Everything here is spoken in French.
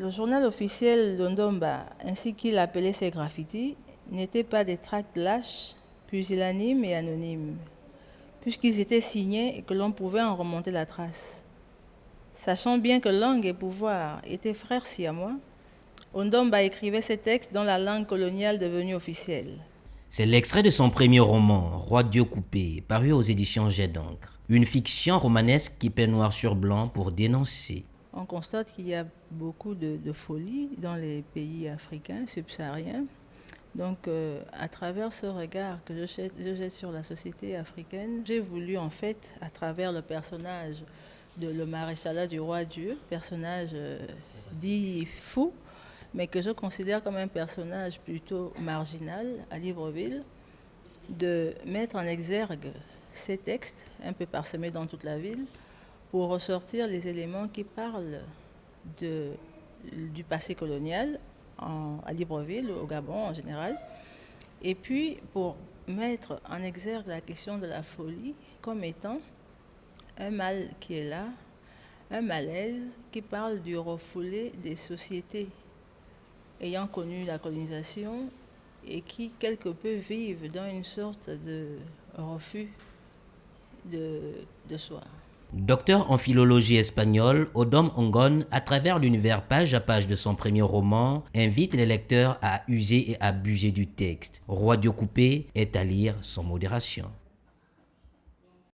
Le journal officiel d'Ondomba, ainsi qu'il appelait ses graffitis, n'étaient pas des tracts lâches, pusillanimes et anonymes, puisqu'ils étaient signés et que l'on pouvait en remonter la trace. Sachant bien que langue et pouvoir étaient frères siamois, Ondomba écrivait ses textes dans la langue coloniale devenue officielle. C'est l'extrait de son premier roman, Roi Dieu coupé, paru aux éditions Jet d'encre. Une fiction romanesque qui peint noir sur blanc pour dénoncer. On constate qu'il y a beaucoup de folie dans les pays africains, subsahariens. Donc, à travers ce regard que je jette sur la société africaine, j'ai voulu en fait, à travers le personnage de le maréchalat du roi Dieu, personnage dit fou, mais que je considère comme un personnage plutôt marginal à Libreville, de mettre en exergue ces textes, un peu parsemés dans toute la ville, pour ressortir les éléments qui parlent du passé colonial à Libreville, au Gabon en général, et puis pour mettre en exergue la question de la folie comme étant un mal qui est là, un malaise qui parle du refoulé des sociétés ayant connu la colonisation et qui quelque peu vivent dans une sorte de refus de soi. Docteur en philologie espagnole, Odom Ongon, à travers l'univers page à page de son premier roman, invite les lecteurs à user et abuser du texte. Roi Dieu coupé est à lire sans modération.